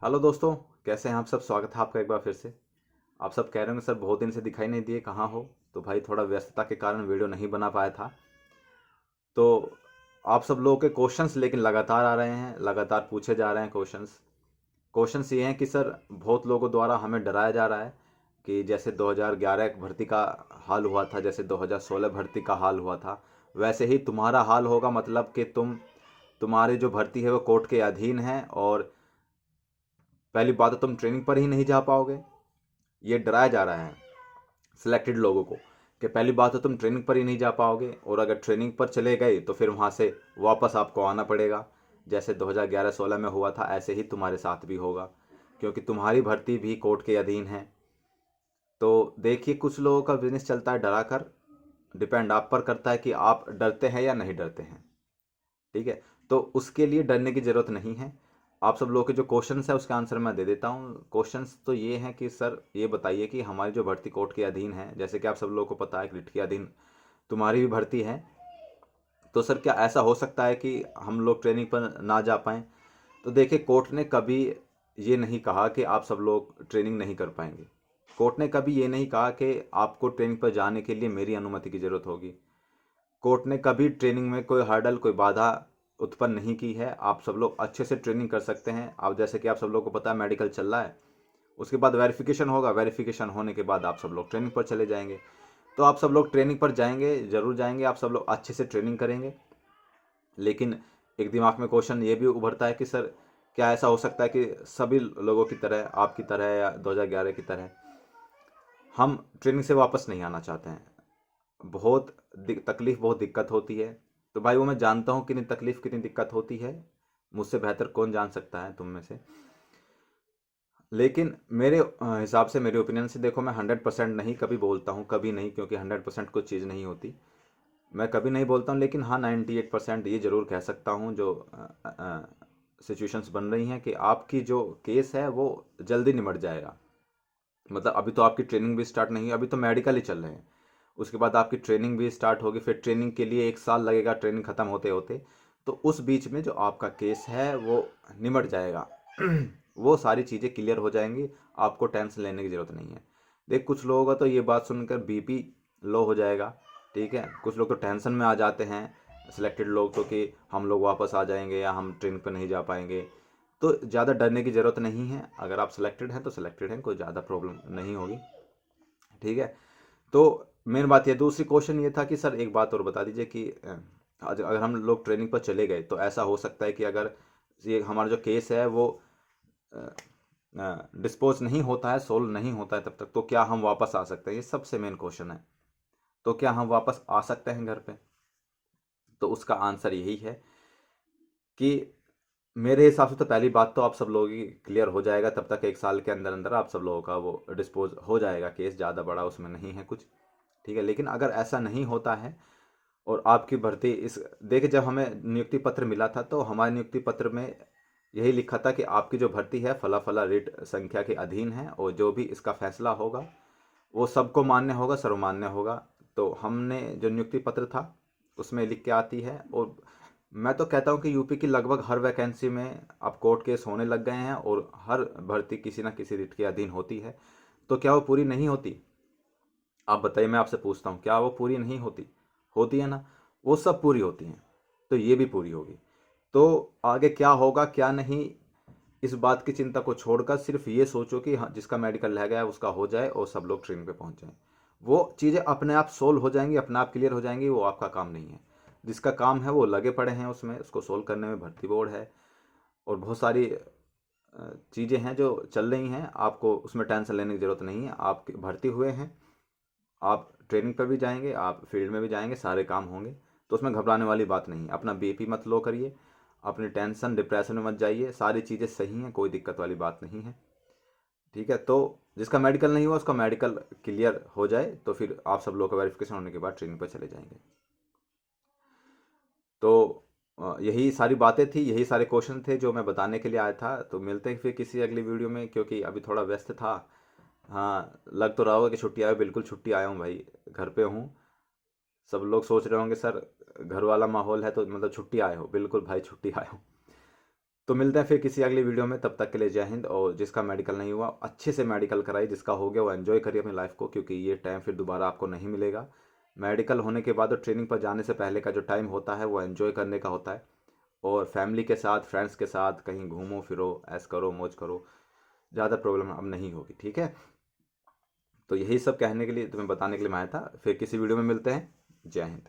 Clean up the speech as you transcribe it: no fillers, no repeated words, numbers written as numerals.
Hello दोस्तों, कैसे हैं आप सब। स्वागत है आपका एक बार फिर से। आप सब कह रहे होंगे सर बहुत दिन से दिखाई नहीं दिए, कहाँ हो। तो भाई थोड़ा व्यस्तता के कारण वीडियो नहीं बना पाया था। तो आप सब लोगों के क्वेश्चंस लेकिन लगातार आ रहे हैं, लगातार पूछे जा रहे हैं क्वेश्चंस। क्वेश्चंस ये हैं कि सर बहुत लोगों द्वारा हमें डराया जा रहा है कि जैसे 2011 भर्ती का हाल हुआ था, जैसे 2016 भर्ती का हाल हुआ था, वैसे ही तुम्हारा हाल होगा। मतलब कि तुम्हारी जो भर्ती है वो कोर्ट के अधीन है, और पहली बात तो तुम ट्रेनिंग पर ही नहीं जा पाओगे। ये डराया जा रहा है सिलेक्टेड लोगों को कि पहली बात तो तुम ट्रेनिंग पर ही नहीं जा पाओगे, और अगर ट्रेनिंग पर चले गए तो फिर वहाँ से वापस आपको आना पड़ेगा। जैसे 2011-16 में हुआ था, ऐसे ही तुम्हारे साथ भी होगा, क्योंकि तुम्हारी भर्ती भी कोर्ट के अधीन है। तो देखिए, कुछ लोगों का बिजनेस चलता है डरा कर। डिपेंड आप पर करता है कि आप डरते हैं या नहीं डरते हैं। ठीक है, तो उसके लिए डरने की ज़रूरत नहीं है। आप सब लोगों के जो क्वेश्चंस है उसका आंसर मैं दे देता हूँ। क्वेश्चंस तो ये हैं कि सर ये बताइए कि हमारी जो भर्ती कोर्ट के अधीन है, जैसे कि आप सब लोगों को पता है कि रिट के अधीन तुम्हारी भी भर्ती है, तो सर क्या ऐसा हो सकता है कि हम लोग ट्रेनिंग पर ना जा पाएँ। तो देखिए, कोर्ट ने कभी ये नहीं कहा कि आप सब लोग ट्रेनिंग नहीं कर पाएंगे। कोर्ट ने कभी ये नहीं कहा कि आपको ट्रेनिंग पर जाने के लिए मेरी अनुमति की ज़रूरत होगी। कोर्ट ने कभी ट्रेनिंग में कोई हर्डल, कोई बाधा उत्पन्न नहीं की है। आप सब लोग अच्छे से ट्रेनिंग कर सकते हैं। आप जैसे कि आप सब लोगों को पता है मेडिकल चल रहा है, उसके बाद वेरिफिकेशन होगा, वेरिफिकेशन होने के बाद आप सब लोग ट्रेनिंग पर चले जाएंगे। तो आप सब लोग ट्रेनिंग पर जाएंगे, ज़रूर जाएंगे, आप सब लोग अच्छे से ट्रेनिंग करेंगे। लेकिन एक दिमाग में क्वेश्चन ये भी उभरता है कि सर क्या ऐसा हो सकता है कि सभी लोगों की तरह, आपकी तरह या 2011 की तरह हम ट्रेनिंग से वापस नहीं आना चाहते हैं। बहुत तकलीफ, बहुत दिक्कत होती है। तो भाई वो मैं जानता हूँ कितनी तकलीफ, कितनी दिक्कत होती है, मुझसे बेहतर कौन जान सकता है तुम में से। लेकिन मेरे हिसाब से, मेरे ओपिनियन से देखो, मैं 100% नहीं कभी बोलता हूँ, कभी नहीं, क्योंकि 100% कोई चीज़ नहीं होती। मैं कभी नहीं बोलता हूँ, लेकिन हाँ 98% ये ज़रूर कह सकता हूँ जो सिचुएशंस बन रही हैं कि आपकी जो केस है वो जल्दी निमट जाएगा। मतलब अभी तो आपकी ट्रेनिंग भी स्टार्ट नहीं है, अभी तो मेडिकल ही चल रहे हैं। उसके बाद आपकी ट्रेनिंग भी स्टार्ट होगी, फिर ट्रेनिंग के लिए 1 साल लगेगा ट्रेनिंग ख़त्म होते होते। तो उस बीच में जो आपका केस है वो निमट जाएगा। वो सारी चीज़ें क्लियर हो जाएंगी, आपको टेंशन लेने की ज़रूरत नहीं है। देख, कुछ लोगों का तो ये बात सुनकर बीपी लो हो जाएगा। ठीक है, कुछ लोग तो टेंशन में आ जाते हैं, सिलेक्टेड लोग तो, कि हम लोग वापस आ जाएंगे या हम ट्रेन पर नहीं जा पाएंगे। तो ज़्यादा डरने की ज़रूरत नहीं है। अगर आप सिलेक्टेड हैं तो सिलेक्टेड हैं, कोई ज़्यादा प्रॉब्लम नहीं होगी। ठीक है, तो मेन बात ये, दूसरी क्वेश्चन ये था कि सर एक बात और बता दीजिए कि अगर हम लोग ट्रेनिंग पर चले गए तो ऐसा हो सकता है कि अगर ये हमारा जो केस है वो डिस्पोज नहीं होता है, सोल्व नहीं होता है तब तक, तो क्या हम वापस आ सकते हैं। ये सबसे मेन क्वेश्चन है। तो क्या हम वापस आ सकते हैं घर पे। तो उसका आंसर यही है कि मेरे हिसाब से तो पहली बात तो आप सब लोगों की क्लियर हो जाएगा, तब तक 1 साल के अंदर अंदर आप सब लोगों का वो डिस्पोज हो जाएगा केस, ज़्यादा बड़ा उसमें नहीं है कुछ। ठीक है, लेकिन अगर ऐसा नहीं होता है और आपकी भर्ती इस, देखिए जब हमें नियुक्ति पत्र मिला था तो हमारे नियुक्ति पत्र में यही लिखा था कि आपकी जो भर्ती है फला फला रेट संख्या के अधीन है, और जो भी इसका फैसला होगा वो सबको मान्य होगा, सर्वमान्य होगा। तो हमने जो नियुक्ति पत्र था उसमें लिख के आती है। और मैं तो कहता हूँ कि यूपी की लगभग हर वैकेंसी में अब कोर्ट केस होने लग गए हैं, और हर भर्ती किसी ना किसी रिट के अधीन होती है। तो क्या वो पूरी नहीं होती। आप बताइए, मैं आपसे पूछता हूँ, क्या वो पूरी नहीं होती। होती है ना, वो सब पूरी होती हैं। तो ये भी पूरी होगी। तो आगे क्या होगा क्या नहीं, इस बात की चिंता को छोड़कर सिर्फ ये सोचो कि हाँ, जिसका मेडिकल रह गया है उसका हो जाए और सब लोग ट्रेन पे पहुंच जाएं। वो चीज़ें अपने आप सोल्व हो जाएंगी, अपने आप क्लियर हो जाएंगी। वो आपका काम नहीं है। जिसका काम है वो लगे पड़े हैं उसमें, उसको सोल्व करने में भर्ती बोर्ड है और बहुत सारी चीज़ें हैं जो चल रही हैं। आपको उसमें टेंशन लेने की ज़रूरत नहीं है। आप भर्ती हुए हैं, आप ट्रेनिंग पर भी जाएंगे, आप फील्ड में भी जाएंगे, सारे काम होंगे। तो उसमें घबराने वाली बात नहीं है। अपना बीपी मत लो करिए, अपनी टेंशन डिप्रेशन में मत जाइए, सारी चीज़ें सही हैं, कोई दिक्कत वाली बात नहीं है। ठीक है, तो जिसका मेडिकल नहीं हुआ उसका मेडिकल क्लियर हो जाए तो फिर आप सब लोग का वेरिफिकेशन होने के बाद ट्रेनिंग पर चले जाएंगे। तो यही सारी बातें थी, यही सारे क्वेश्चन थे जो मैं बताने के लिए आया था। तो मिलते हैं फिर किसी अगली वीडियो में, क्योंकि अभी थोड़ा व्यस्त था। हाँ, लग तो रहा होगा कि छुट्टी आया, बिल्कुल छुट्टी आया हूँ भाई, घर पे हूँ। सब लोग सोच रहे होंगे सर घर वाला माहौल है तो मतलब छुट्टी आए हो। बिल्कुल भाई, छुट्टी आए हो। तो मिलते हैं फिर किसी अगली वीडियो में, तब तक के लिए जय हिंद। और जिसका मेडिकल नहीं हुआ अच्छे से मेडिकल कराइए, जिसका हो गया वो एंजॉय करिए अपनी लाइफ को, क्योंकि ये टाइम फिर दोबारा आपको नहीं मिलेगा। मेडिकल होने के बाद और ट्रेनिंग पर जाने से पहले का जो टाइम होता है वो एंजॉय करने का होता है, और फैमिली के साथ फ्रेंड्स के साथ कहीं घूमो फिरो, ऐश करो मौज करो, ज़्यादा प्रॉब्लम अब नहीं होगी, ठीक है। तो यही सब कहने के लिए, तुम्हें बताने के लिए मैं आया था। फिर किसी वीडियो में मिलते हैं। जय हिंद।